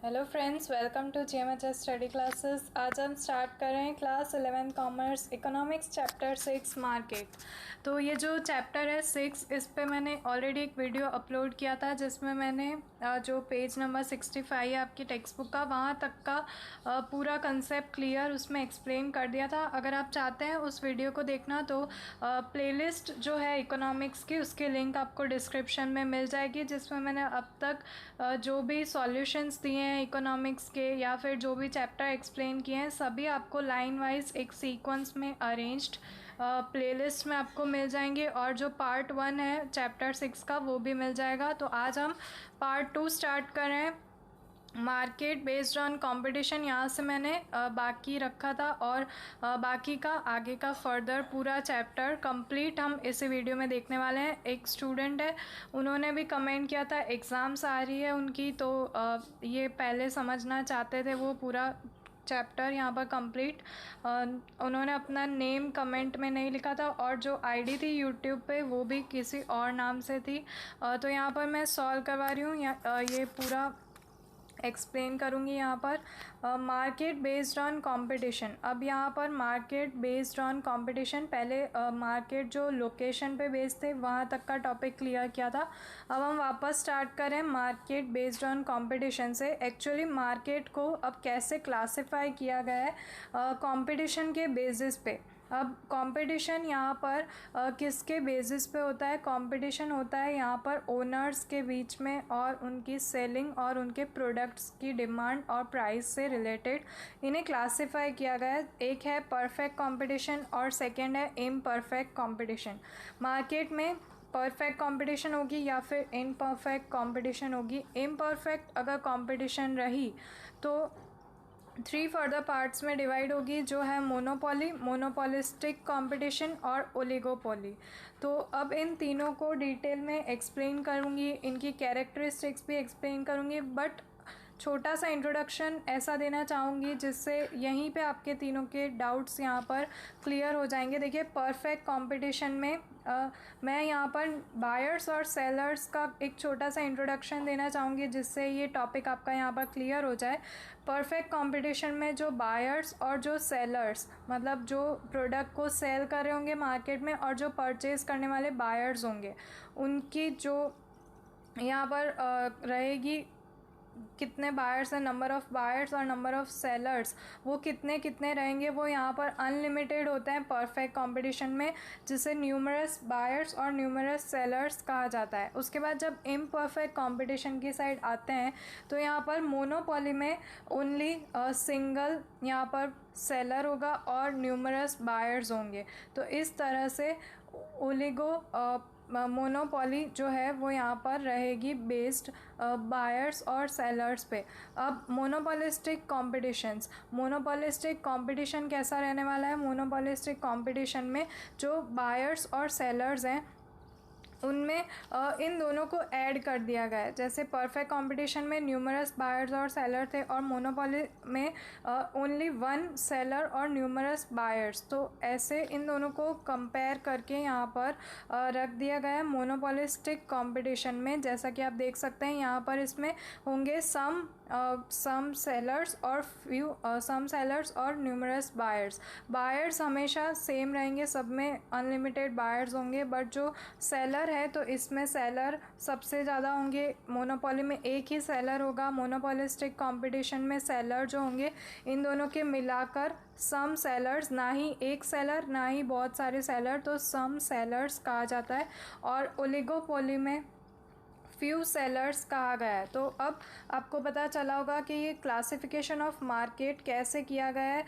Hello friends, welcome to GMHS study classes. आज हम start कर रहे हैं class 11 commerce economics chapter 6 market. तो ये जो चैप्टर है 6, इस पे मैंने ऑलरेडी एक वीडियो अपलोड किया था जिसमें मैंने जो पेज नंबर 65 है आपकी टेक्स्ट बुक का, वहाँ तक का पूरा कंसेप्ट क्लियर उसमें एक्सप्लेन कर दिया था। अगर आप चाहते हैं उस वीडियो को देखना तो प्लेलिस्ट जो है इकोनॉमिक्स की, उसकी लिंक आपको डिस्क्रिप्शन में मिल जाएगी, जिसमें मैंने अब तक जो भी सॉल्यूशंस दिए हैं इकोनॉमिक्स के या फिर जो भी चैप्टर एक्सप्लेन किए हैं, सभी आपको लाइन वाइज एक सीक्वेंस में अरेंज्ड प्लेलिस्ट में आपको मिल जाएंगे। और जो पार्ट 1 है चैप्टर 6 का, वो भी मिल जाएगा। तो आज हम पार्ट 2 स्टार्ट कर रहे हैं, मार्केट बेस्ड ऑन कंपटीशन। यहाँ से मैंने बाकी रखा था और बाकी का आगे का फर्दर पूरा चैप्टर कंप्लीट हम इसी वीडियो में देखने वाले हैं। एक स्टूडेंट है, उन्होंने भी कमेंट किया था एग्ज़ाम्स आ रही है उनकी, तो ये पहले समझना चाहते थे वो पूरा चैप्टर यहाँ पर कंप्लीट। उन्होंने अपना नेम कमेंट में नहीं लिखा था और जो आईडी थी यूट्यूब पे वो भी किसी और नाम से थी। तो यहाँ पर मैं सॉल्व करवा रही हूँ, ये पूरा एक्सप्लेन करूँगी। यहाँ पर मार्केट बेस्ड ऑन कंपटीशन। अब यहाँ पर मार्केट बेस्ड ऑन कंपटीशन, पहले मार्केट जो लोकेशन पे बेस्ड थे वहाँ तक का टॉपिक क्लियर किया था। अब हम वापस स्टार्ट करें मार्केट बेस्ड ऑन कंपटीशन से। एक्चुअली मार्केट को अब कैसे क्लासिफाई किया गया है कंपटीशन के बेसिस पे। अब कंपटीशन यहाँ पर किसके बेसिस पे होता है? कंपटीशन होता है यहाँ पर ओनर्स के बीच में और उनकी सेलिंग और उनके प्रोडक्ट्स की डिमांड और प्राइस से रिलेटेड इन्हें क्लासिफाई किया गया है। एक है परफेक्ट कंपटीशन और सेकंड है इम्परफेक्ट कंपटीशन। मार्केट में परफेक्ट कंपटीशन होगी या फिर इम्परफेक्ट कंपटीशन होगी। इम्परफेक्ट अगर कंपटीशन रही तो 3 फर्दर पार्ट्स में डिवाइड होगी, जो है मोनोपोली, मोनोपोलिस्टिक कंपटीशन और ओलिगोपोली। तो अब इन तीनों को डिटेल में एक्सप्लेन करूँगी, इनकी कैरेक्टरिस्टिक्स भी एक्सप्लेन करूँगी, बट छोटा सा इंट्रोडक्शन ऐसा देना चाहूँगी जिससे यहीं पे आपके तीनों के डाउट्स यहाँ पर क्लियर हो जाएंगे। देखिए, परफेक्ट कंपटीशन में मैं यहाँ पर बायर्स और सेलर्स का एक छोटा सा इंट्रोडक्शन देना चाहूँगी जिससे ये टॉपिक आपका यहाँ पर क्लियर हो जाए। परफेक्ट कंपटीशन में जो बायर्स और जो सेलर्स, मतलब जो प्रोडक्ट को सेल कर रहे होंगे मार्केट में और जो परचेज़ करने वाले बायर्स होंगे, उनकी जो यहाँ पर रहेगी कितने बायर्स हैं, नंबर ऑफ़ बायर्स और नंबर ऑफ़ सेलर्स, वो कितने कितने रहेंगे, वो यहाँ पर अनलिमिटेड होते हैं परफेक्ट कंपटीशन में, जिसे न्यूमरस बायर्स और न्यूमरस सेलर्स कहा जाता है। उसके बाद जब इम्परफेक्ट कंपटीशन की साइड आते हैं तो यहाँ पर मोनोपोली में ओनली सिंगल यहाँ पर सेलर होगा और न्यूमरस बायर्स होंगे। तो इस तरह से मोनोपोली जो है वो यहाँ पर रहेगी बेस्ड बायर्स और सेलर्स पे। अब मोनोपोलिस्टिक कंपटीशन कैसा रहने वाला है? मोनोपोलिस्टिक कंपटीशन में जो बायर्स और सेलर्स हैं उनमें इन दोनों को ऐड कर दिया गया है। जैसे परफेक्ट कंपटीशन में न्यूमरस बायर्स और सेलर थे और मोनोपोली में ओनली 1 सेलर और न्यूमरस बायर्स। तो ऐसे इन दोनों को कंपेयर करके यहाँ पर रख दिया गया है मोनोपोलिस्टिक कंपटीशन में। जैसा कि आप देख सकते हैं यहाँ पर इसमें होंगे सम सेलर्स और न्यूमरस बायर्स हमेशा सेम रहेंगे, सब में अनलिमिटेड बायर्स होंगे, बट जो सेलर है तो इसमें सेलर सबसे ज़्यादा होंगे। मोनोपोली में एक ही सेलर होगा, मोनोपोलिस्टिक कंपटीशन में सेलर जो होंगे इन दोनों के मिलाकर सम सेलर्स, ना ही एक सेलर ना ही बहुत सारे सेलर, तो सम सेलर्स कहा जाता है। और ओलिगोपोली में फ्यू सेलर्स कहा गया है। तो अब आपको पता चला होगा कि ये क्लासिफिकेशन ऑफ मार्केट कैसे किया गया है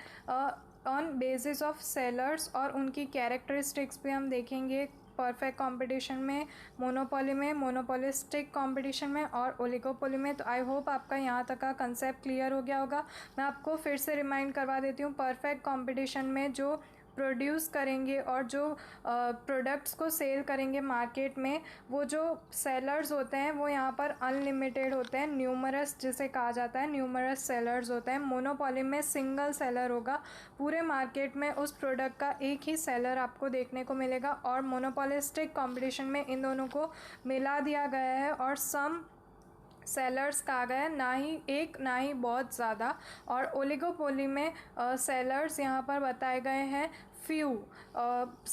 ऑन बेसिस ऑफ सेलर्स, और उनकी कैरेक्टरिस्टिक्स भी हम देखेंगे परफेक्ट कंपटीशन में, मोनोपोली में, मोनोपोलिस्टिक कंपटीशन में और ओलिगोपोली में। तो आई होप आपका यहाँ तक का कंसेप्ट क्लियर हो गया होगा। मैं आपको फिर से रिमाइंड करवा देती हूँ, परफेक्ट कंपटीशन में जो प्रोड्यूस करेंगे और जो प्रोडक्ट्स को सेल करेंगे मार्केट में, वो जो सेलर्स होते हैं वो यहाँ पर अनलिमिटेड होते हैं, न्यूमरस जिसे कहा जाता है, न्यूमरस सेलर्स होते हैं। मोनोपोली में सिंगल सेलर होगा, पूरे मार्केट में उस प्रोडक्ट का एक ही सेलर आपको देखने को मिलेगा। और मोनोपोलिस्टिक कंपटीशन में इन दोनों को मिला दिया गया है और सम सेलर्स कहा गया है, ना ही एक ना ही बहुत ज़्यादा। और ओलिगोपोली में सेलर्स यहाँ पर बताए गए हैं फ्यू।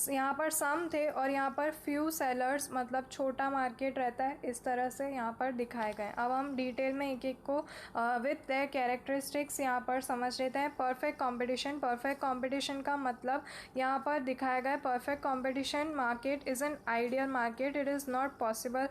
यहाँ पर सम थे और यहाँ पर फ्यू सेलर्स, मतलब छोटा मार्केट रहता है, इस तरह से यहाँ पर दिखाए गए। अब हम डिटेल में एक एक को विथ देयर कैरेक्टरिस्टिक्स यहाँ पर समझ लेते हैं। Perfect competition. परफेक्ट कंपटीशन का मतलब यहाँ पर दिखाया गया है, perfect competition market is an ideal market, it is not possible,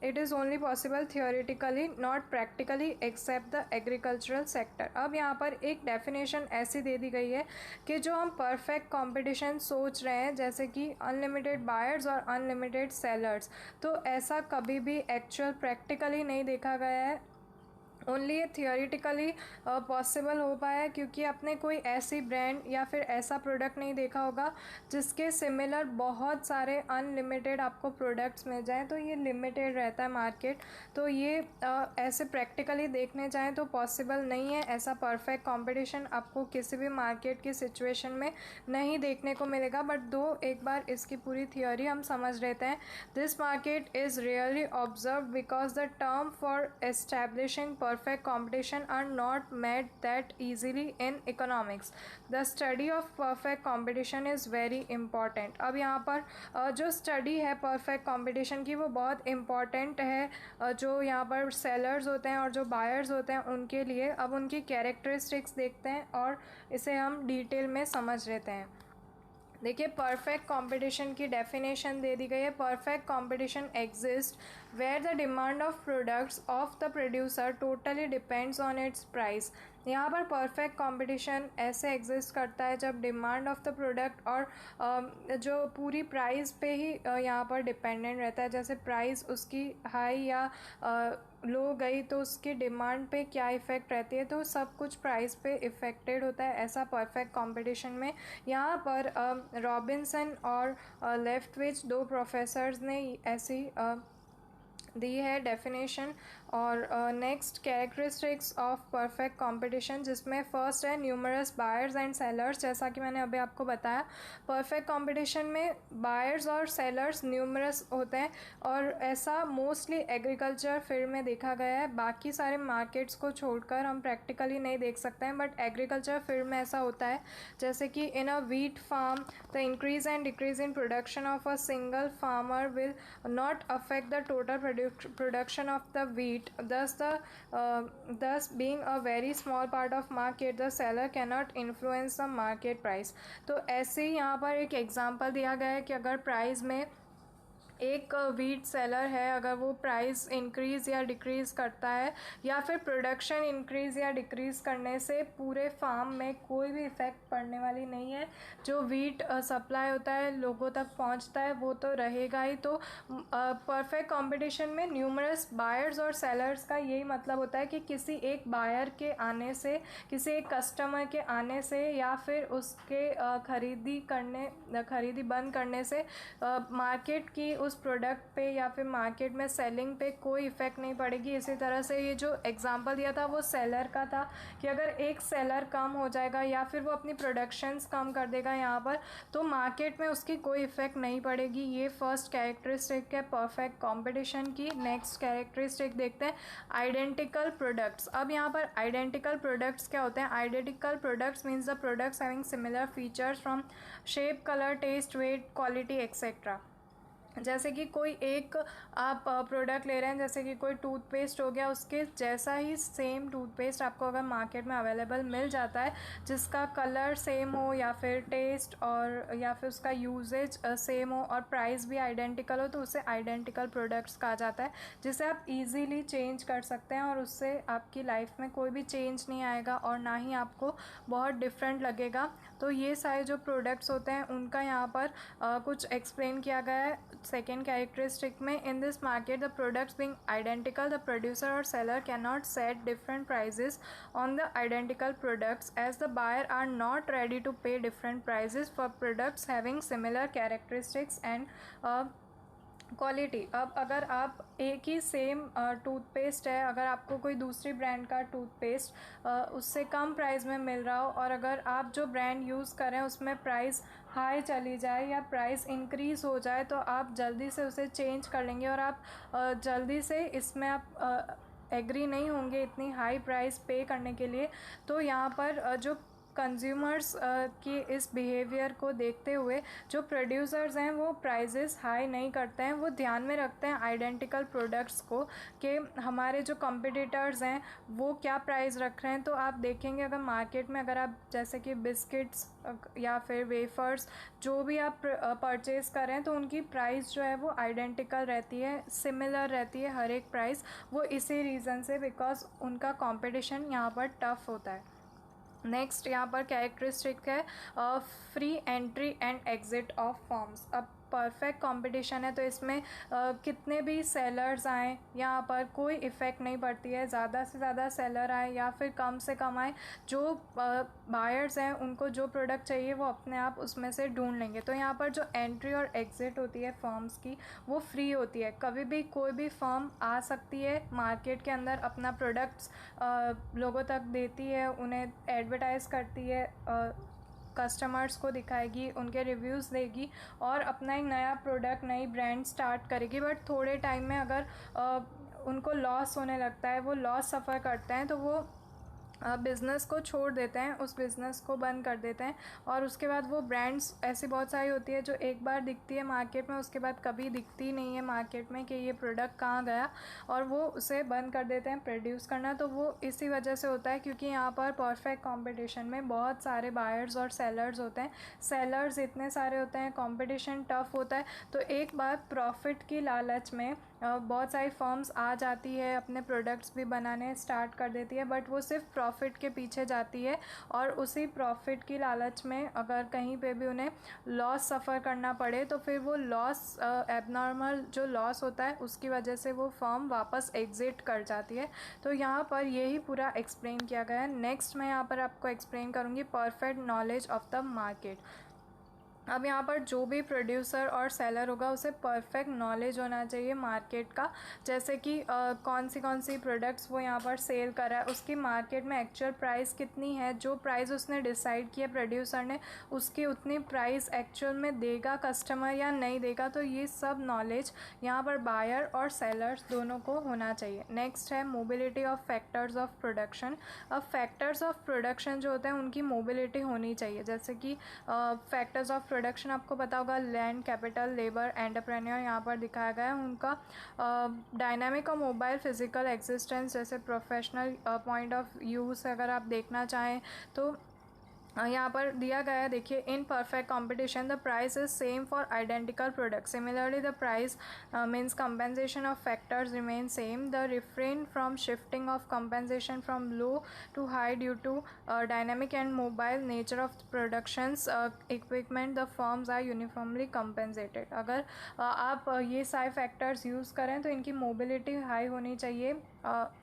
it is only possible theoretically not practically except the agricultural sector. अब यहाँ पर एक डेफिनेशन ऐसी दे दी गई है कि जो हम परफेक्ट कंपटीशन सोच रहे हैं, जैसे कि अनलिमिटेड बायर्स और अनलिमिटेड सेलर्स, तो ऐसा कभी भी एक्चुअल प्रैक्टिकली नहीं देखा गया है, ओनली ये थियोरिटिकली पॉसिबल हो पाया, क्योंकि आपने कोई ऐसी ब्रांड या फिर ऐसा प्रोडक्ट नहीं देखा होगा जिसके सिमिलर बहुत सारे अनलिमिटेड आपको प्रोडक्ट्स मिल जाएँ, तो ये लिमिटेड रहता है मार्केट। तो ये ऐसे प्रैक्टिकली देखने जाएँ तो पॉसिबल नहीं है। ऐसा परफेक्ट कंपटीशन आपको किसी भी मार्केट की सिचुएशन में नहीं देखने को मिलेगा। बट एक बार इसकी पूरी थियोरी हम समझ लेते हैं। This market is really observe because the term for establishing perfect competition are not made that easily in economics. The study of perfect competition is very important. अब यहाँ पर जो स्टडी है परफेक्ट कंपटीशन की वो बहुत इम्पॉर्टेंट है, जो यहाँ पर सेलर्स होते हैं और जो बायर्स होते हैं उनके लिए। अब उनकी कैरेक्टरिस्टिक्स देखते हैं और इसे हम डिटेल में समझ लेते हैं। देखिए, परफेक्ट कंपटीशन की डेफिनेशन दे दी गई है। Perfect competition exist where the demand of products of the producer totally depends on its price. यहाँ पर परफेक्ट कंपटीशन ऐसे एग्जिस्ट करता है जब डिमांड ऑफ द प्रोडक्ट और जो पूरी प्राइस पे ही यहाँ पर डिपेंडेंट रहता है। जैसे प्राइस उसकी हाई या लो गई तो उसकी डिमांड पे क्या इफ़ेक्ट रहती है, तो सब कुछ प्राइस पे इफ़ेक्टेड होता है। ऐसा परफेक्ट कंपटीशन में यहाँ पर रॉबिन्सन और लेफ्टविच, दो प्रोफेसर्स ने ऐसी दी है डेफिनेशन। और next characteristics of perfect competition, जिसमें फर्स्ट है न्यूमरस बायर्स एंड सेलर्स। जैसा कि मैंने अभी आपको बताया, परफेक्ट कंपटीशन में बायर्स और सेलर्स न्यूमरस होते हैं और ऐसा मोस्टली एग्रीकल्चर फील्ड में देखा गया है। बाकी सारे मार्केट्स को छोड़कर हम प्रैक्टिकली नहीं देख सकते हैं, बट एग्रीकल्चर फील्ड में ऐसा होता है। जैसे कि in a wheat farm the increase and decrease in production of a single farmer will not affect the total production of the wheat, thus being a very small part of market, the seller cannot influence the market price। तो ऐसे ही यहाँ पर एक example दिया गया है कि अगर प्राइस में एक वीट सेलर है, अगर वो प्राइस इंक्रीज़ या डिक्रीज़ करता है या फिर प्रोडक्शन इंक्रीज़ या डिक्रीज़ करने से पूरे फार्म में कोई भी इफ़ेक्ट पड़ने वाली नहीं है। जो वीट सप्लाई होता है, लोगों तक पहुंचता है, वो तो रहेगा ही। तो परफेक्ट कंपटीशन में न्यूमरस बायर्स और सेलर्स का यही मतलब होता है कि किसी एक बायर के आने से, किसी एक कस्टमर के आने से या फिर उसके खरीदी बंद करने से मार्केट की उस प्रोडक्ट पे या फिर मार्केट में सेलिंग पे कोई इफ़ेक्ट नहीं पड़ेगी। इसी तरह से ये जो एग्जांपल दिया था वो सेलर का था कि अगर एक सेलर कम हो जाएगा या फिर वो अपनी प्रोडक्शंस कम कर देगा यहाँ पर, तो मार्केट में उसकी कोई इफ़ेक्ट नहीं पड़ेगी। ये फर्स्ट कैरेक्टरिस्टिक है परफेक्ट कंपटीशन की। नेक्स्ट कैरेक्टरिस्टिक देखते हैं, आइडेंटिकल प्रोडक्ट्स। अब यहाँ पर आइडेंटिकल प्रोडक्ट्स क्या होते हैं? Identical products means the products having similar features from shape, colour, taste, weight, quality etcetera. जैसे कि कोई एक आप प्रोडक्ट ले रहे हैं, जैसे कि कोई टूथपेस्ट हो गया, उसके जैसा ही सेम टूथपेस्ट आपको अगर मार्केट में अवेलेबल मिल जाता है, जिसका कलर सेम हो या फिर टेस्ट और या फिर उसका यूजेज सेम हो और प्राइस भी आइडेंटिकल हो, तो उसे आइडेंटिकल प्रोडक्ट्स कहा जाता है, जिसे आप इजीली चेंज कर सकते हैं और उससे आपकी लाइफ में कोई भी चेंज नहीं आएगा और ना ही आपको बहुत डिफरेंट लगेगा। तो ये सारे जो प्रोडक्ट्स होते हैं उनका यहाँ पर कुछ एक्सप्लेन किया गया है सेकेंड कैरेक्टरिस्टिक में। In this market the products being identical, the producer और seller can not set different prices on the identical products as the buyer are not ready to pay different prices for products having similar characteristics and quality, अब अगर आप एक ही same toothpaste है, अगर आपको कोई दूसरी ब्रांड का टूथपेस्ट उससे कम प्राइस में मिल रहा हो और अगर आप जो ब्रांड यूज़ करें उसमें प्राइस हाई चली जाए या प्राइस इंक्रीज़ हो जाए तो आप जल्दी से उसे चेंज कर लेंगे और आप जल्दी से इसमें आप एग्री नहीं होंगे इतनी हाई प्राइस पे करने के लिए। तो यहाँ पर जो कंज्यूमर्स की इस बिहेवियर को देखते हुए जो प्रोड्यूसर्स हैं वो प्राइजेस हाई नहीं करते हैं, वो ध्यान में रखते हैं आइडेंटिकल प्रोडक्ट्स को कि हमारे जो कंपटीटर्स हैं वो क्या प्राइस रख रहे हैं। तो आप देखेंगे अगर मार्केट में अगर आप जैसे कि बिस्किट्स या फिर वेफर्स जो भी आप परचेज़ कर रहे हैं तो उनकी प्राइस जो है वो आइडेंटिकल रहती है, सिमिलर रहती है हर एक प्राइस, वो इसी रीज़न से बिकॉज उनका कंपटीशन यहाँ पर टफ़ होता है। नेक्स्ट यहाँ पर कैरेक्टरिस्टिक है free entry and exit of firms. अब परफेक्ट कंपटीशन है तो इसमें कितने भी सेलर्स आएँ यहाँ पर कोई इफ़ेक्ट नहीं पड़ती है, ज़्यादा से ज़्यादा सेलर आए या फिर कम से कम आए, जो बायर्स हैं उनको जो प्रोडक्ट चाहिए वो अपने आप उसमें से ढूंढ लेंगे। तो यहाँ पर जो एंट्री और एग्ज़िट होती है फर्म्स की वो फ्री होती है, कभी भी कोई भी फर्म आ सकती है मार्केट के अंदर, अपना प्रोडक्ट्स लोगों तक देती है, उन्हें एडवर्टाइज़ करती है, कस्टमर्स को दिखाएगी, उनके रिव्यूज़ देगी और अपना एक नया प्रोडक्ट नई ब्रांड स्टार्ट करेगी। बट थोड़े टाइम में अगर उनको लॉस होने लगता है, वो लॉस सफ़र करते हैं तो वो बिज़नेस को छोड़ देते हैं, उस बिज़नेस को बंद कर देते हैं और उसके बाद वो ब्रांड्स ऐसी बहुत सारी होती है जो एक बार दिखती है मार्केट में, उसके बाद कभी दिखती नहीं है मार्केट में कि ये प्रोडक्ट कहाँ गया, और वो उसे बंद कर देते हैं प्रोड्यूस करना। तो वो इसी वजह से होता है क्योंकि यहाँ पर परफेक्ट कंपटीशन में बहुत सारे बायर्स और सेलर्स होते हैं, सेलर्स इतने सारे होते हैं, कंपटीशन टफ़ होता है। तो एक बार प्रॉफिट की लालच में बहुत सारी फर्म्स आ जाती है, अपने प्रोडक्ट्स भी बनाने स्टार्ट कर देती है, बट वो सिर्फ प्रॉफिट के पीछे जाती है और उसी प्रॉफिट की लालच में अगर कहीं पे भी उन्हें लॉस सफ़र करना पड़े तो फिर वो लॉस एबनॉर्मल जो लॉस होता है उसकी वजह से वो फर्म वापस एग्ज़िट कर जाती है। तो यहाँ पर यही पूरा एक्सप्लेन किया गया है। नेक्स्ट मैं यहाँ पर आपको एक्सप्लेन करूँगी perfect knowledge of the market. अब यहाँ पर जो भी प्रोड्यूसर और सेलर होगा उसे परफेक्ट नॉलेज होना चाहिए मार्केट का, जैसे कि कौन सी प्रोडक्ट्स वो यहाँ पर सेल कर रहा है, उसकी मार्केट में एक्चुअल प्राइस कितनी है, जो प्राइस उसने डिसाइड किया प्रोड्यूसर ने उसकी उतनी प्राइस एक्चुअल में देगा कस्टमर या नहीं देगा। तो ये सब नॉलेज यहाँ पर बायर और सेलर्स दोनों को होना चाहिए। नेक्स्ट है mobility of factors of production. अब फैक्टर्स ऑफ प्रोडक्शन जो होते हैं उनकी मोबिलिटी होनी चाहिए, जैसे कि फैक्टर्स ऑफ प्रोडक्शन आपको पता होगा लैंड, कैपिटल, लेबर, एंटरप्रेन्योर यहाँ पर दिखाया गया है, उनका डायनामिक और मोबाइल फिजिकल एग्जिस्टेंस जैसे प्रोफेशनल पॉइंट ऑफ व्यू से अगर आप देखना चाहें तो यहाँ पर दिया गया है, देखिए in perfect competition the price is same for identical product, similarly the price means compensation of factors remain same, the refrain from shifting of compensation from low to high due to dynamic and mobile nature of productions equipment, the firms are uniformly compensated. अगर आप ये सारे factors use करें तो इनकी mobility high होनी चाहिए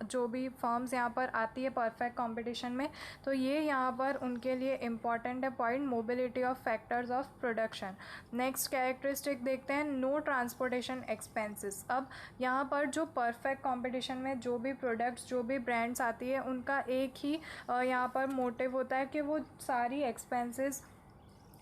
जो भी फर्म्स यहाँ पर आती है परफेक्ट कंपटीशन में। तो ये यहाँ पर उनके लिए इम्पॉर्टेंट है point, mobility of factors of production. Next characteristic देखते हैं, नो ट्रांसपोर्टेशन एक्सपेंसेस। अब यहाँ पर जो परफेक्ट कंपटीशन में जो भी प्रोडक्ट्स जो भी ब्रांड्स आती है उनका एक ही यहाँ पर मोटिव होता है कि वो सारी एक्सपेंसेस,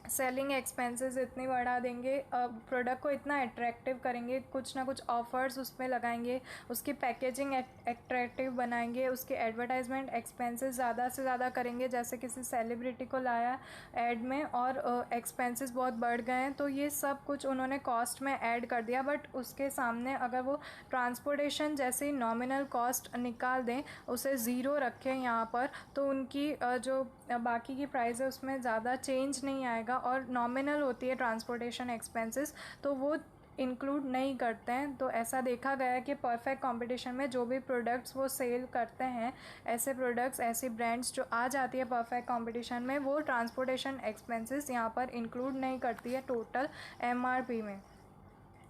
सेलिंग एक्सपेंसेस इतनी बढ़ा देंगे, प्रोडक्ट को इतना अट्रैक्टिव करेंगे, कुछ ना कुछ ऑफ़र्स उसमें लगाएंगे, उसकी पैकेजिंग अट्रैक्टिव बनाएंगे, उसके एडवर्टाइजमेंट एक्सपेंसेस ज़्यादा से ज़्यादा करेंगे, जैसे किसी सेलिब्रिटी को लाया ऐड में और एक्सपेंसेस बहुत बढ़ गए हैं तो ये सब कुछ उन्होंने कॉस्ट में ऐड कर दिया। बट उसके सामने अगर वो ट्रांसपोर्टेशन जैसी नॉमिनल कॉस्ट निकाल दें, उसे ज़ीरो रखें यहाँ पर, तो उनकी जो बाकी की प्राइस है उसमें ज़्यादा चेंज नहीं आएगा और नॉमिनल होती है ट्रांसपोर्टेशन एक्सपेंसेस तो वो इंक्लूड नहीं करते हैं। तो ऐसा देखा गया है कि परफेक्ट कंपटीशन में जो भी प्रोडक्ट्स वो सेल करते हैं, ऐसे प्रोडक्ट्स ऐसी ब्रांड्स जो आ जाती है परफेक्ट कंपटीशन में, वो ट्रांसपोर्टेशन एक्सपेंसेस यहाँ पर इंक्लूड नहीं करती है टोटल एमआरपी में।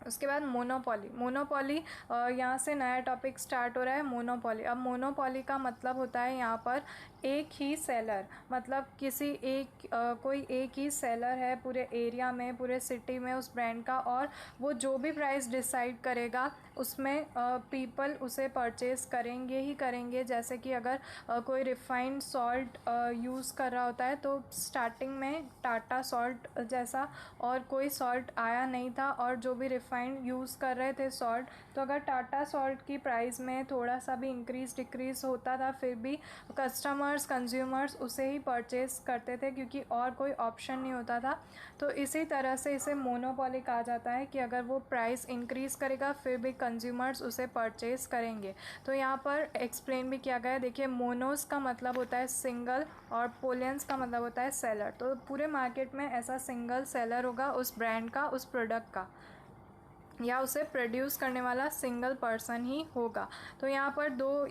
उसके बाद मोनोपॉली। मोनोपॉली यहाँ से नया टॉपिक स्टार्ट हो रहा है, मोनोपॉली। अब मोनोपॉली का मतलब होता है यहाँ पर एक ही सेलर, मतलब किसी एक कोई एक ही सेलर है पूरे एरिया में, पूरे सिटी में उस ब्रांड का, और वो जो भी प्राइस डिसाइड करेगा उसमें पीपल उसे परचेज़ करेंगे ही करेंगे। जैसे कि अगर कोई रिफाइंड सॉल्ट यूज़ कर रहा होता है तो स्टार्टिंग में टाटा सॉल्ट जैसा और कोई सॉल्ट आया नहीं था, और जो भी रिफाइंड यूज़ कर रहे थे सॉल्ट, तो अगर टाटा सॉल्ट की प्राइस में थोड़ा सा भी इंक्रीज़ डिक्रीज़ होता था फिर भी कंज्यूमर्स उसे ही परचेज़ करते थे, क्योंकि और कोई ऑप्शन नहीं होता था। तो इसी तरह से इसे मोनोपोली कहा जाता है कि अगर वो प्राइस इंक्रीज़ करेगा फिर भी कंज्यूमर्स उसे परचेज़ करेंगे। तो यहाँ पर एक्सप्लेन भी किया गया है। देखिए, मोनोस का मतलब होता है सिंगल और पोलियंस का मतलब होता है सेलर। तो पूरे मार्केट में ऐसा सिंगल सेलर होगा उस ब्रांड का, उस प्रोडक्ट का, या उसे प्रोड्यूस करने वाला सिंगल पर्सन ही होगा। तो यहाँ पर दो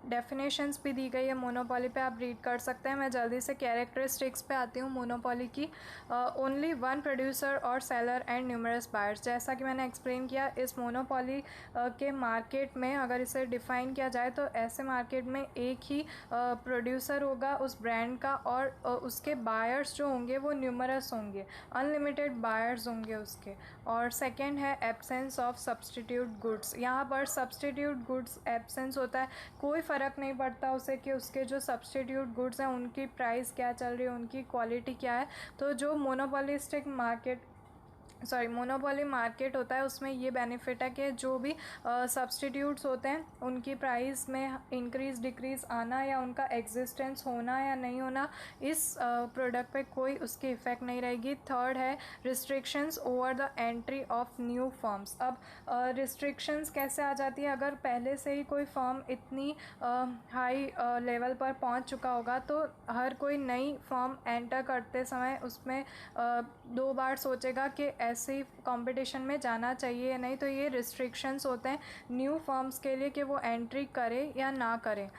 डेफिनेशंस भी दी गई है मोनोपोली पे, आप रीड कर सकते हैं। मैं जल्दी से कैरेक्टरिस्टिक्स पे आती हूँ मोनोपोली की। ओनली वन प्रोड्यूसर और सेलर एंड न्यूमरस बायर्स। जैसा कि मैंने एक्सप्लेन किया, इस मोनोपोली के मार्केट में अगर इसे डिफ़ाइन किया जाए तो ऐसे मार्केट में एक ही प्रोड्यूसर होगा उस ब्रांड का, और उसके बायर्स जो होंगे वो न्यूमरस होंगे, अनलिमिटेड बायर्स होंगे उसके। और सेकेंड है एब्सेंस ऑफ सब्सटीट्यूट गुड्स। यहाँ पर सब्सटीट्यूट गुड्स एब्सेंस होता है, कोई फ़र्क नहीं पड़ता उसे कि उसके जो सब्सटीट्यूट गुड्स हैं उनकी प्राइस क्या चल रही है, उनकी क्वालिटी क्या है। तो जो मोनोपोली मार्केट होता है उसमें ये बेनिफिट है कि जो भी सब्सटीट्यूट्स होते हैं उनकी प्राइस में इंक्रीज़ डिक्रीज़ आना या उनका एग्जिस्टेंस होना या नहीं होना, इस प्रोडक्ट पे कोई उसकी इफ़ेक्ट नहीं रहेगी। थर्ड है restrictions over the entry of new firms. अब रिस्ट्रिक्शंस कैसे आ जाती है, अगर पहले से ही कोई फर्म इतनी हाई लेवल पर पहुंच चुका होगा तो हर कोई नई फर्म एंटर करते समय उसमें दो बार सोचेगा कि ऐसे कंपटीशन में जाना चाहिए या नहीं। तो ये रिस्ट्रिक्शंस होते हैं न्यू फर्म्स के लिए कि वो एंट्री करें या ना करें।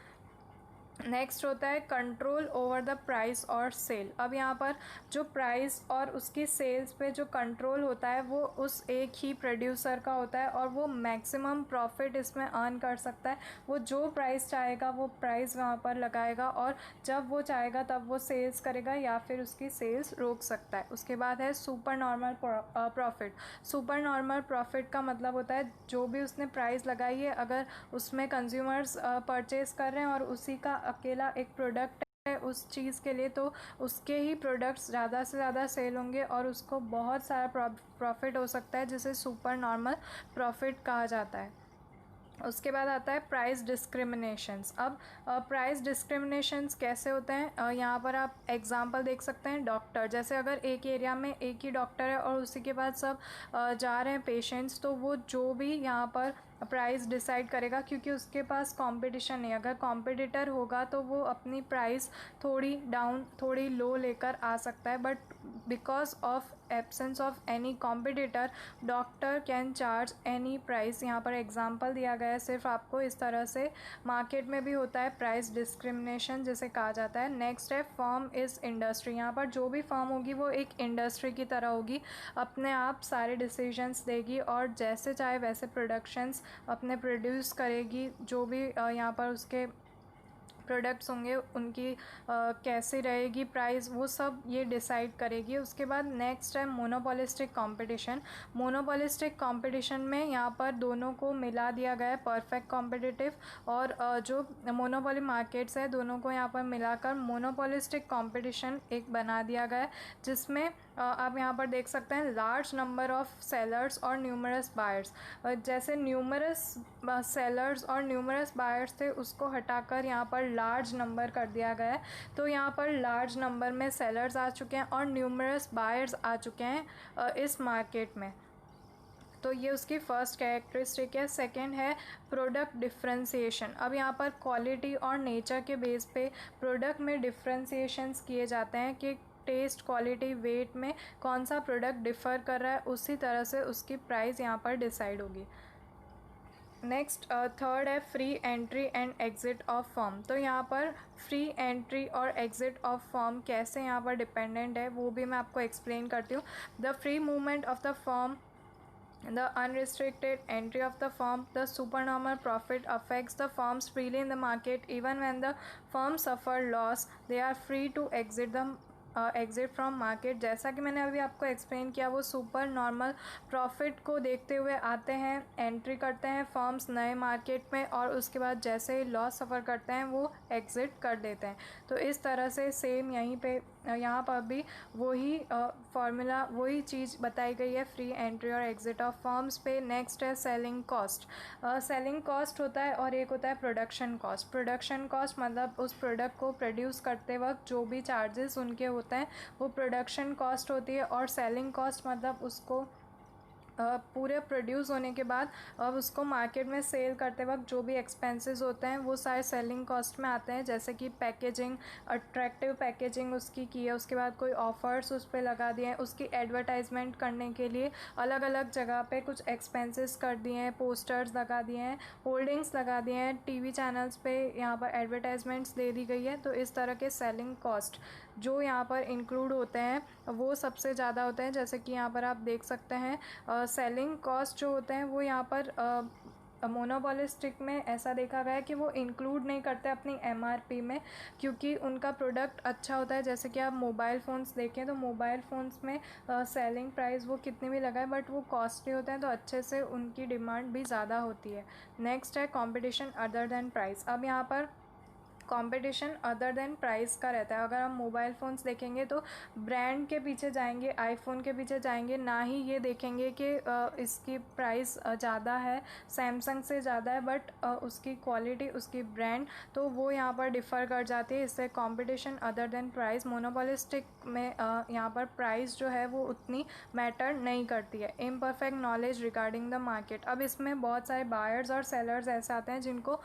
नेक्स्ट होता है कंट्रोल ओवर द प्राइस और सेल। अब यहाँ पर जो प्राइस और उसकी सेल्स पे जो कंट्रोल होता है वो उस एक ही प्रोड्यूसर का होता है, और वो मैक्सिमम प्रॉफिट इसमें अर्न कर सकता है। वो जो प्राइस चाहेगा वो प्राइस वहाँ पर लगाएगा, और जब वो चाहेगा तब वो सेल्स करेगा या फिर उसकी सेल्स रोक सकता है। उसके बाद है super normal profit. Super normal profit का मतलब होता है जो भी उसने प्राइस लगाई है, अगर उसमें कंज्यूमर्स परचेज़ कर रहे हैं और उसी का अकेला एक प्रोडक्ट है उस चीज़ के लिए, तो उसके ही प्रोडक्ट्स ज़्यादा से ज़्यादा सेल होंगे और उसको बहुत सारा प्रॉफिट हो सकता है, जिसे सुपर नॉर्मल प्रॉफिट कहा जाता है। उसके बाद आता है प्राइस डिस्क्रिमिनेशंस। अब प्राइस डिस्क्रिमिनेशंस कैसे होते हैं, यहाँ पर आप एग्जांपल देख सकते हैं। डॉक्टर, जैसे अगर एक एरिया में एक ही डॉक्टर है और उसी के बाद सब जा रहे हैं पेशेंट्स, तो वो जो भी यहाँ पर प्राइस डिसाइड करेगा, क्योंकि उसके पास कंपटीशन नहीं। अगर कॉम्पिटिटर होगा तो वो अपनी प्राइस थोड़ी डाउन थोड़ी लो लेकर आ सकता है, but because of absence of any competitor doctor can charge any price. यहाँ पर एग्जांपल दिया गया है सिर्फ आपको। इस तरह से मार्केट में भी होता है प्राइस डिस्क्रिमिनेशन, जिसे कहा जाता है। नेक्स्ट है फर्म इज़ इंडस्ट्री। यहाँ पर जो भी फर्म होगी वो एक इंडस्ट्री की तरह होगी, अपने आप सारे डिसीजंस देगी और जैसे चाहे वैसे प्रोडक्शंस अपने प्रोड्यूस करेगी। जो भी यहाँ पर उसके प्रोडक्ट्स होंगे उनकी कैसी रहेगी प्राइस, वो सब ये डिसाइड करेगी। उसके बाद नेक्स्ट है मोनोपोलिस्टिक कंपटीशन। मोनोपोलिस्टिक कंपटीशन में यहाँ पर दोनों को मिला दिया गया है, परफेक्ट कॉम्पिटिटिव और जो मोनोपोली मार्केट्स है दोनों को यहाँ पर मिलाकर मोनोपोलिस्टिक कंपटीशन एक बना दिया गया है, जिसमें आप यहाँ पर देख सकते हैं लार्ज नंबर ऑफ सेलर्स और न्यूमरस बायर्स। जैसे न्यूमरस सेलर्स और न्यूमरस बायर्स थे उसको हटाकर यहाँ पर लार्ज नंबर कर दिया गया है। तो यहाँ पर लार्ज नंबर में सेलर्स आ चुके हैं और न्यूमरस बायर्स आ चुके हैं इस मार्केट में। तो ये उसकी फ़र्स्ट कैरेक्टरिस्टिक है। सेकंड है प्रोडक्ट डिफ्रेंसिएशन। अब यहाँ पर क्वालिटी और नेचर के बेस पे प्रोडक्ट में डिफ्रेंसिएशंस किए जाते हैं कि टेस्ट क्वालिटी वेट में कौन सा प्रोडक्ट डिफ़र कर रहा है, उसी तरह से उसकी प्राइस यहाँ पर डिसाइड होगी। नेक्स्ट थर्ड है free entry and exit of firm. तो यहाँ पर फ्री एंट्री और एग्ज़िट ऑफ फर्म कैसे यहाँ पर डिपेंडेंट है वो भी मैं आपको एक्सप्लेन करती हूँ। The free movement of the firm the unrestricted entry of the firm, the supernormal profit affects the firms freely in the market. Even when the firm suffer loss, they are free to exit from market. जैसा कि मैंने अभी आपको explain किया, वो super normal profit को देखते हुए आते हैं, एंट्री करते हैं फर्म्स नए मार्केट में, और उसके बाद जैसे ही लॉस सफ़र करते हैं वो एग्ज़िट कर देते हैं. तो इस तरह से सेम यहाँ पर भी वही फार्मूला, वही चीज़ बताई गई है फ्री एंट्री और एग्ज़िट ऑफ फर्म्स पे. नेक्स्ट है सेलिंग कॉस्ट. सेलिंग कॉस्ट होता है और एक होता है प्रोडक्शन कॉस्ट. प्रोडक्शन कॉस्ट मतलब उस प्रोडक्ट को प्रोड्यूस करते वक्त जो भी चार्जेस उनके होते हैं वो प्रोडक्शन कॉस्ट होती है. और सेलिंग कॉस्ट मतलब उसको पूरे प्रोड्यूस होने के बाद अब उसको मार्केट में सेल करते वक्त जो भी एक्सपेंसेस होते हैं वो सारे सेलिंग कॉस्ट में आते हैं. जैसे कि पैकेजिंग, अट्रैक्टिव पैकेजिंग उसकी की है, उसके बाद कोई ऑफ़र्स उस पर लगा दिए हैं, उसकी एडवर्टाइजमेंट करने के लिए अलग अलग जगह पे कुछ एक्सपेंसेस कर दिए हैं, पोस्टर्स लगा दिए हैं, होल्डिंग्स लगा दिए हैं, टीवी चैनल्स पे यहाँ पर एडवर्टाइजमेंट्स दे दी गई है. तो इस तरह के सेलिंग कॉस्ट जो यहाँ पर इंक्लूड होते हैं वो सबसे ज़्यादा होते हैं. जैसे कि यहाँ पर आप देख सकते हैं सेलिंग कॉस्ट जो होते हैं वो यहाँ पर मोनोपोलिस्टिक में ऐसा देखा गया है कि वो इंक्लूड नहीं करते अपनी एमआरपी में, क्योंकि उनका प्रोडक्ट अच्छा होता है. जैसे कि आप मोबाइल फ़ोन्स देखें तो मोबाइल फ़ोन्स में सेलिंग प्राइस वो कितनी भी लगाए बट वो कॉस्टली होते हैं, तो अच्छे से उनकी डिमांड भी ज़्यादा होती है. नेक्स्ट है कॉम्पिटिशन अदर देन प्राइस. अब यहाँ पर कंपटीशन अदर देन प्राइस का रहता है. अगर हम मोबाइल फ़ोन्स देखेंगे तो ब्रांड के पीछे जाएंगे, आईफोन के पीछे जाएंगे, ना ही ये देखेंगे कि इसकी प्राइस ज़्यादा है, सैमसंग से ज़्यादा है, बट उसकी क्वालिटी, उसकी ब्रांड, तो वो यहाँ पर डिफ़र कर जाती है. इससे competition other than price. Monopolistic में यहाँ पर प्राइस जो है वो उतनी मैटर नहीं करती है. Imperfect knowledge regarding the market. अब इसमें बहुत सारे बायर्स और सेलर्स ऐसे आते हैं जिनको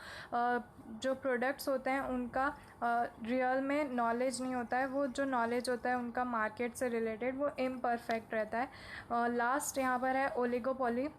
जो प्रोडक्ट्स होते हैं उनका रियल में नॉलेज नहीं होता है. वो जो नॉलेज होता है उनका मार्केट से रिलेटेड वो इम्परफेक्ट रहता है. लास्ट यहाँ पर है ओलिगोपोली.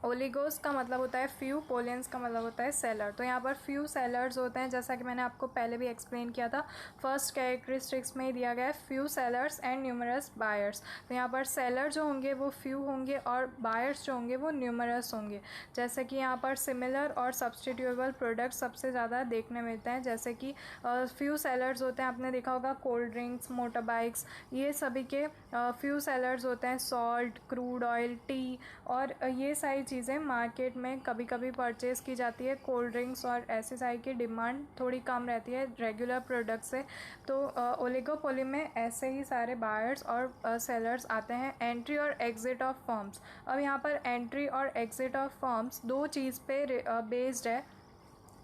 ओलिगोस का मतलब होता है फ्यू, पोलियंस का मतलब होता है सेलर. तो यहाँ पर फ्यू सेलर्स होते हैं, जैसा कि मैंने आपको पहले भी एक्सप्लेन किया था. फर्स्ट कैरेक्टरिस्टिक्स में ही दिया गया है few sellers and numerous buyers. तो यहाँ पर सेलर जो होंगे वो फ्यू होंगे और बायर्स जो होंगे वो न्यूमरस होंगे. जैसे कि यहाँ पर सिमिलर और सब्सटीट्यूएबल प्रोडक्ट्स सबसे ज़्यादा देखने मिलते हैं. जैसे कि फ्यू सेलर्स होते हैं, आपने देखा होगा कोल्ड ड्रिंक्स, मोटर बाइक्स, ये सभी के फ्यू सेलर्स होते हैं. सॉल्ट, क्रूड ऑयल, टी और ये सारी चीज़ें मार्केट में कभी कभी परचेज़ की जाती है. कोल्ड ड्रिंक्स और ऐसे सारी की डिमांड थोड़ी कम रहती है रेगुलर प्रोडक्ट से. तो ओलिगोपोली में ऐसे ही सारे बायर्स और सेलर्स आते हैं. एंट्री और एग्ज़िट ऑफ फर्म्स. अब यहाँ पर एंट्री और एग्ज़िट ऑफ फर्म्स दो चीज़ पे बेस्ड है.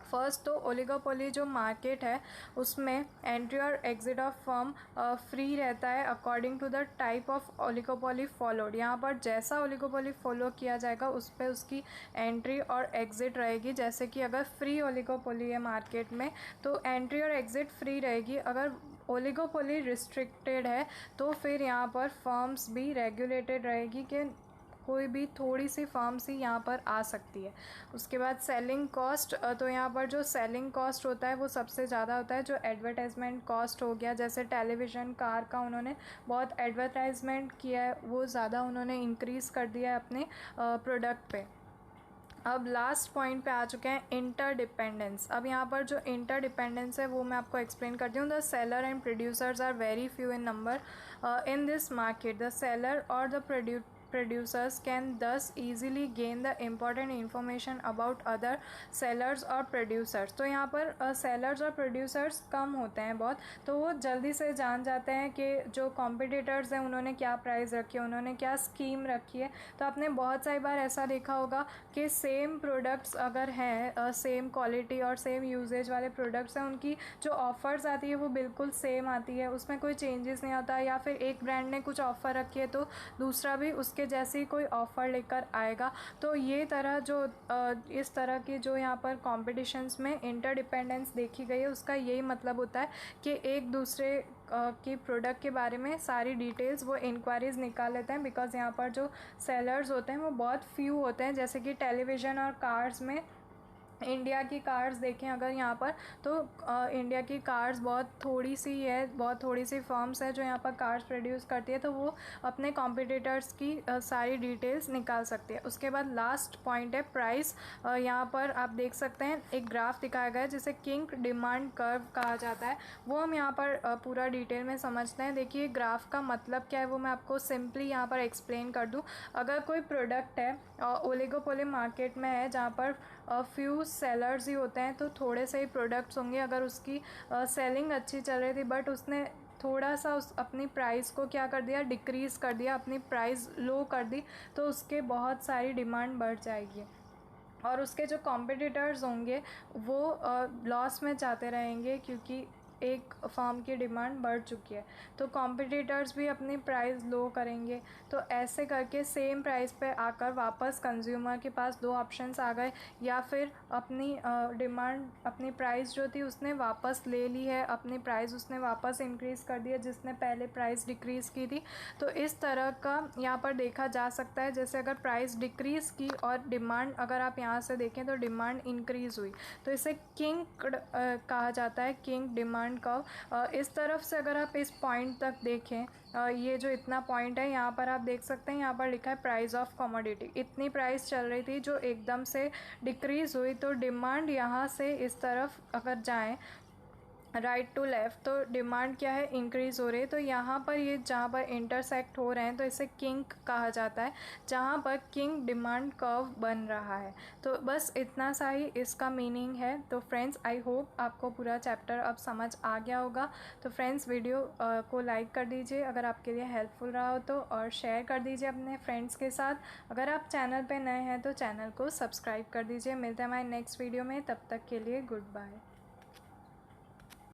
फर्स्ट तो ओलिगोपोली जो मार्केट है उसमें एंट्री और एग्ज़िट ऑफ फर्म फ्री रहता है according to the type of oligopoly followed. यहाँ पर जैसा ओलिगोपोली फॉलो किया जाएगा उस पर उसकी एंट्री और एग्ज़िट रहेगी. जैसे कि अगर फ्री ओलिगोपोली है मार्केट में तो एंट्री और एग्ज़िट फ्री रहेगी. अगर ओलिगोपोली रिस्ट्रिक्टेड है तो फिर यहाँ पर फर्म्स भी रेगुलेटेड रहेगी कि कोई भी थोड़ी सी फर्म्स ही यहाँ पर आ सकती है. उसके बाद सेलिंग कॉस्ट. तो यहाँ पर जो सेलिंग कॉस्ट होता है वो सबसे ज़्यादा होता है. जो एडवर्टाइजमेंट कॉस्ट हो गया, जैसे टेलीविज़न, कार का उन्होंने बहुत एडवर्टाइजमेंट किया है, वो ज़्यादा उन्होंने इंक्रीज़ कर दिया है अपने प्रोडक्ट पे. अब लास्ट पॉइंट पे आ चुके हैं इंटरडिपेंडेंस. अब यहाँ पर जो इंटरडिपेंडेंस है वो मैं आपको एक्सप्लेन करती हूँ. The seller and producers are very few in number in this market. The seller or the producers can thus easily gain the important information about other sellers or producers. तो यहाँ पर sellers और producers कम होते हैं बहुत, तो वो जल्दी से जान जाते हैं कि जो competitors हैं उन्होंने क्या प्राइस रखी है, उन्होंने क्या स्कीम रखी है. तो आपने बहुत सारी बार ऐसा देखा होगा कि सेम प्रोडक्ट्स अगर हैं, सेम क्वालिटी और सेम यूजेज वाले प्रोडक्ट्स हैं, उनकी जो ऑफ़र्स आती है वो बिल्कुल सेम आती है, उसमें कोई चेंजेस नहीं आता. या फिर एक ब्रांड ने कुछ ऑफ़र रखी है तो दूसरा भी उसके जैसी कोई ऑफ़र लेकर आएगा. तो ये तरह जो इस तरह की जो यहाँ पर कॉम्पिटिशन्स में इंटरडिपेंडेंस देखी गई है, उसका यही मतलब होता है कि एक दूसरे की प्रोडक्ट के बारे में सारी डिटेल्स वो इंक्वायरीज़ निकाल लेते हैं. बिकॉज़ यहाँ पर जो सेलर्स होते हैं वो बहुत फ्यू होते हैं. जैसे कि टेलीविज़न और कार्स में इंडिया की कार्स देखें अगर यहाँ पर, तो इंडिया की कार्स बहुत थोड़ी सी है, बहुत थोड़ी सी फर्म्स है जो यहाँ पर कार्स प्रोड्यूस करती है, तो वो अपने कॉम्पिटिटर्स की सारी डिटेल्स निकाल सकती है। उसके बाद लास्ट पॉइंट है प्राइस। यहाँ पर आप देख सकते हैं एक ग्राफ दिखाया गया है जिसे किंग डिमांड कर्व कहा जाता है, वो हम यहाँ पर पूरा डिटेल में समझते हैं। देखिए ग्राफ का मतलब क्या है वो मैं आपको सिंपली यहाँ पर एक्सप्लेन कर दूँ। अगर कोई प्रोडक्ट है ओलिगोपोली मार्केट में है जहाँ पर फ्यू सेलर्स ही होते हैं, तो थोड़े से ही प्रोडक्ट्स होंगे। अगर उसकी सेलिंग अच्छी चल रही थी बट उसने थोड़ा सा अपनी प्राइस को क्या कर दिया, डिक्रीज़ कर दिया, अपनी प्राइस लो कर दी, तो उसके बहुत सारी डिमांड बढ़ जाएगी और उसके जो कॉम्पिटिटर्स होंगे वो लॉस में जाते रहेंगे क्योंकि एक फर्म की डिमांड बढ़ चुकी है, तो कॉम्पिटिटर्स भी अपनी प्राइस लो करेंगे। तो ऐसे करके सेम प्राइस पे आकर वापस कंज्यूमर के पास दो ऑप्शंस आ गए, या फिर अपनी डिमांड, अपनी प्राइस जो थी उसने वापस ले ली है, अपनी प्राइस उसने वापस इंक्रीज़ कर दिया जिसने पहले प्राइस डिक्रीज़ की थी। तो इस तरह का यहाँ पर देखा जा सकता है, जैसे अगर प्राइस डिक्रीज़ की और डिमांड अगर आप यहाँ से देखें तो डिमांड इंक्रीज़ हुई, तो इसे किंग कहा जाता है, किंग डिमांड कर्व। इस तरफ से अगर आप इस पॉइंट तक देखें, ये जो इतना पॉइंट है यहाँ पर आप देख सकते हैं, यहाँ पर लिखा है प्राइस ऑफ कमोडिटी। इतनी प्राइस चल रही थी जो एकदम से डिक्रीज़ हुई, तो डिमांड यहाँ से इस तरफ अगर जाएं राइट टू लेफ़्ट, तो डिमांड क्या है, इंक्रीज़ हो रही है। तो यहाँ पर ये जहाँ पर इंटरसेक्ट हो रहे हैं तो इसे किंग कहा जाता है, जहाँ पर किंग डिमांड कर्व बन रहा है। तो बस इतना सा ही इसका मीनिंग है। तो फ्रेंड्स आई होप आपको पूरा चैप्टर अब समझ आ गया होगा। तो फ्रेंड्स वीडियो को लाइक कर दीजिए अगर आपके लिए हेल्पफुल रहा हो तो, और शेयर कर दीजिए अपने फ्रेंड्स के साथ। अगर आप चैनल पर नए हैं तो चैनल को सब्सक्राइब कर दीजिए। मिलते हैं हमारे नेक्स्ट वीडियो में, तब तक के लिए गुड बाय।